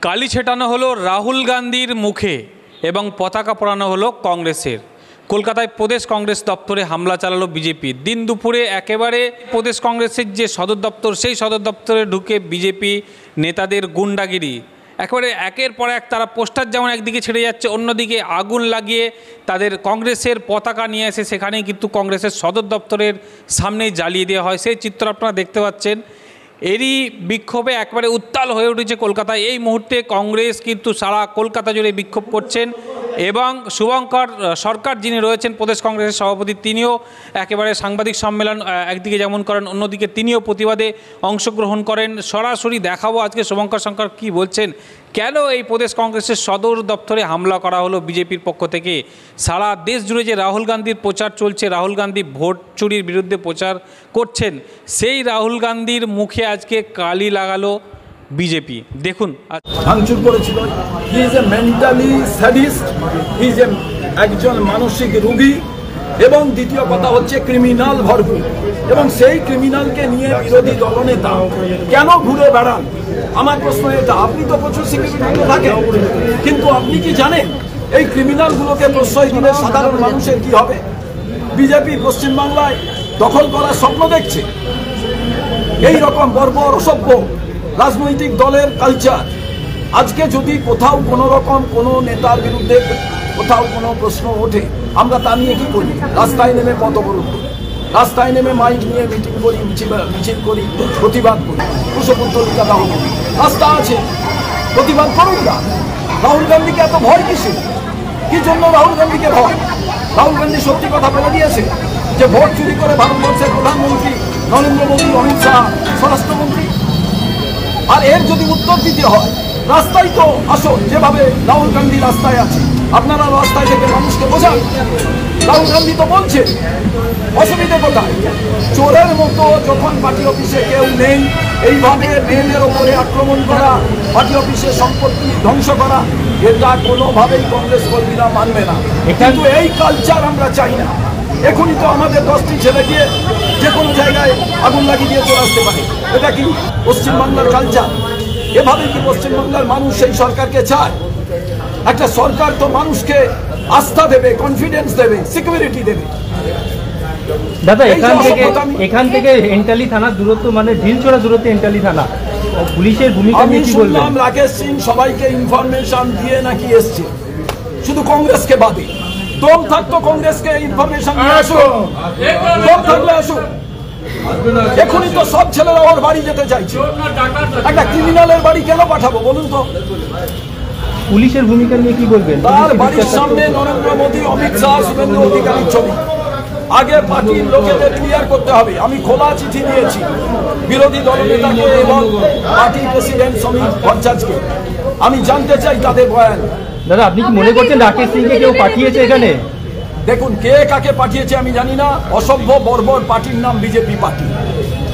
কালি ছেটানো হলো রাহুল গান্ধীর মুখে এবং পতাকা পোড়ানো হলো কংগ্রেসের। কলকাতায় প্রদেশ কংগ্রেস দপ্তরে হামলা চালালো বিজেপি। দিন দুপুরে একেবারে প্রদেশ কংগ্রেসের যে সদর দপ্তর, সেই সদর দপ্তরে ঢুকে বিজেপি নেতাদের গুন্ডাগিরি একেবারে একের পর এক। তারা পোস্টার যেমন একদিকে ছেড়ে যাচ্ছে, অন্যদিকে আগুন লাগিয়ে তাদের কংগ্রেসের পতাকা নিয়ে এসে সেখানেই কিন্তু কংগ্রেসের সদর দপ্তরের সামনেই জ্বালিয়ে দেওয়া হয়। সেই চিত্র আপনারা দেখতে পাচ্ছেন। এরই বিক্ষোভে একবারে উত্তাল হয়ে উঠেছে কলকাতায়। এই মুহূর্তে কংগ্রেস কিন্তু সারা কলকাতা জুড়ে বিক্ষোভ করছেন এবং শুভঙ্কর সরকার যিনি রয়েছেন প্রদেশ কংগ্রেসের সভাপতি, তিনিও একেবারে সাংবাদিক সম্মেলন একদিকে যেমন করেন, অন্যদিকে তিনিও প্রতিবাদে অংশগ্রহণ করেন। সরাসরি দেখাবো আজকে শুভঙ্কর সরকার কী বলছেন, কেন এই প্রদেশ কংগ্রেসের সদর দপ্তরে হামলা করা হলো বিজেপির পক্ষ থেকে। সারা দেশ জুড়ে যে রাহুল গান্ধীর প্রচার চলছে, রাহুল গান্ধী ভোট চুরির বিরুদ্ধে প্রচার করছেন, সেই রাহুল গান্ধীর মুখে আজকে কালি লাগালো বিজেপি। দেখুন, ভাঙচুর করেছিল। He is a mentally sadist, he is একজন মানসিক রোগী এবং দ্বিতীয় কথা হচ্ছে ক্রিমিনাল ভরপুর। এবং সেই ক্রিমিনালকে নিয়ে বিরোধী দলনেতা কেন ঘুরে বেড়ান? আমার প্রশ্ন এটা। আপনি তো প্রচুর সিকিউরিটি থাকেন, কিন্তু আপনি কি জানেন এই ক্রিমিনালগুলোকে প্রশ্রয় দিলে সাধারণ মানুষের কি হবে? বিজেপি পশ্চিমবাংলায় দখল করার স্বপ্ন দেখছে। এই রকম বর্বর অসভ্য রাজনৈতিক দলের কালচার। আজকে যদি কোথাও কোনো রকম কোনো নেতার বিরুদ্ধে কোথাও কোনো প্রশ্ন ওঠে, আমরা তা নিয়ে কি করি? রাস্তায় নেমে পথ অবরোধ করি, রাস্তায় নেমে মাইক নিয়ে মিটিং করি, মিছিল করি, প্রতিবাদ করি। কুশপুত্তলিকা দাহ করি, রাস্তা আছে, প্রতিবাদ করুন না। রাহুল গান্ধীকে এত ভয় কিসে? কি জন্য রাহুল গান্ধীকে ভয়? রাহুল গান্ধী সত্যি কথা বলে দিয়েছে যে ভোট চুরি করে ভারতবর্ষের প্রধানমন্ত্রী নরেন্দ্র মোদী, অমিত শাহ স্বরাষ্ট্রমন্ত্রী। আর এর যদি উত্তর দিতে হয়, রাস্তায় তো আসো, যেভাবে রাহুল গান্ধী রাস্তায় আছে, আপনারা রাস্তায় থেকে মানুষকে বোঝান। রাহুল গান্ধী তো বলছে, অসুবিধে কোথায়? চোরের মতো যখন পার্টি অফিসে কেউ নেই, এইভাবে মেয়েদের ওপরে আক্রমণ করা, পার্টি অফিসের সম্পত্তি ধ্বংস করা, এটা কোনোভাবেই কংগ্রেস কর্মীরা মানবে না। কিন্তু এই কালচার আমরা চাই না। এখনই তো আমাদের 10টি ছেলে গিয়ে যে কোনো জায়গায় আগুন লাগিয়ে দিয়ে চলে আসতে পারে। এটা কি পশ্চিমবাংলার কালচার? এভাবে কি পশ্চিমবাংলার মানুষ সেই সরকারকে চায়? একটা সরকার তো মানুষকে আস্থা দেবে, কনফিডেন্স দেবে, সিকিউরিটি দেবে। দাদা, এখান থেকে এন্টালি থানার দূরত্ব মানে ঢিলছোড়া দূরত্ব এন্টালি থানা, পুলিশের ভূমিকা নিয়ে কি বলবেন? আমি শুনলাম রাকেশ সিং সবাইকে ইনফরমেশন দিয়ে নাকি এসছে, শুধু কংগ্রেসকে বাদে। দম থাকতো কংগ্রেসকে ইনফরমেশন নিয়ে আসো, দম থাকলে আসো। এখনই তো সব ছেলেরা ওর বাড়ি যেতে চাইছে। একটা ক্রিমিনালের বাড়ি কেন পাঠাবো বলুন তো? পুলিশের ভূমিকা নিয়ে কি বলবেন? তার বাড়ির সামনে নরেন্দ্র মোদী, অমিত শাহ, শুভেন্দু অধিকারীর ছবি। আগে পার্টির লোকেদের ক্লিয়ার করতে হবে। আমি খোলা চিঠি দিয়েছি বিরোধী দলনেতাকে এবং পার্টি প্রেসিডেন্ট সমীর ভট্টাচার্যকে। আমি জানতে চাই তাদের বয়ান। দাদা, আপনি কি মনে করছেন রাকেশ সিংকে কেউ পাঠিয়েছে এখানে? দেখুন, কে কাকে পাঠিয়েছে আমি জানি না। অসভ্য বর্বর পার্টির নাম বিজেপি পার্টি।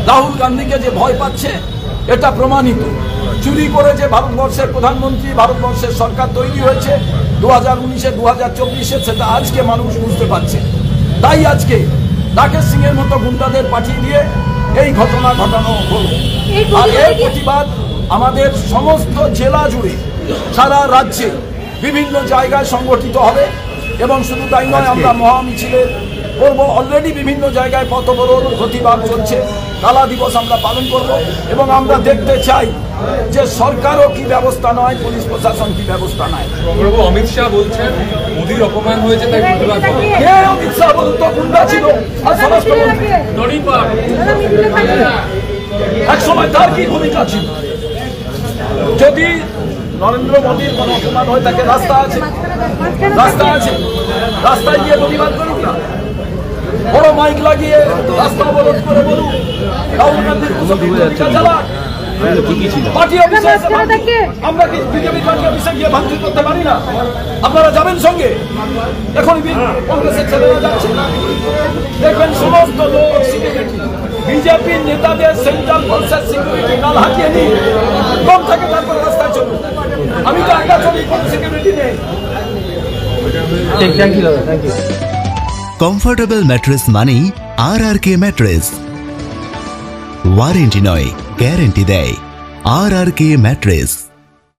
রাহুল গান্ধীকে যে ভয় পাচ্ছে এটা প্রমাণিত। চুরি করে যে ভারতবর্ষের প্রধানমন্ত্রী, ভারতবর্ষের সরকার তৈরি হয়েছে 2019-এ 2024-এ, সেটা আজকে মানুষ বুঝতে পারছে। তাই আজকে রাকেশ সিং এর মতো গুন্ডাদের পাঠিয়ে দিয়ে এই ঘটনা ঘটানো হলো। আর এর প্রতিবাদ আমাদের সমস্ত জেলা জুড়ে, সারা রাজ্যে বিভিন্ন জায়গায় সংগঠিত হবে। এবং শুধু তাই নয়, আমরা মহা মিছিলে করবো। অলরেডি বিভিন্ন জায়গায় পথ অবরোধ, প্রতিবাদ চলছে। কালা দিবস আমরা পালন করব এবং আমরা দেখতে চাই যে সরকারও কি ব্যবস্থা নয়, পুলিশ প্রশাসন কি ব্যবস্থা নেয়। অমিত শাহ বলছেন মোদির অপমান হয়েছে, তাই প্রতিবাদ হবে। কে অমিত শাহ বলুন তো? গুন্ডা ছিল আর স্বরাষ্ট্রমন্ত্রী। এক সময় তার কি ভূমিকা ছিল? যদি নরেন্দ্র মোদীর কোনো অপমান হয়ে থাকে, রাস্তা আছে, রাস্তা আছে, রাস্তায় গিয়ে প্রতিবাদ করুন না। বড় মাইক লাগিয়ে রাস্তা অবরোধ করে বলুন রাহুল গান্ধীর পার্টি অফিসে। আমরা কি বিজেপি পার্টি অফিসে গিয়ে ভাঙচুর করতে পারি না? আপনারা যাবেন সঙ্গে? এখন কংগ্রেসের ছেলেরা যাচ্ছে, দেখবেন সমস্ত লোক সিকিউরিটি, বিজেপির নেতাদের সেন্ট্রাল ফোর্সের সিকিউরিটি কাল হাতিয়ে নিয়ে কম থাকে, তারপর রাস্তায় চলুন। আমি তো একটা চলি, কোনো সিকিউরিটি নেই। থ্যাংক ইউ দাদা, থ্যাংক ইউ। কমফোর্টেবল ম্যাট্রেস মানেই RRK ম্যাট্রেস। ওয়ারেন্টি নয়, গ্যারেন্টি দেয় RRK ম্যাট্রেস।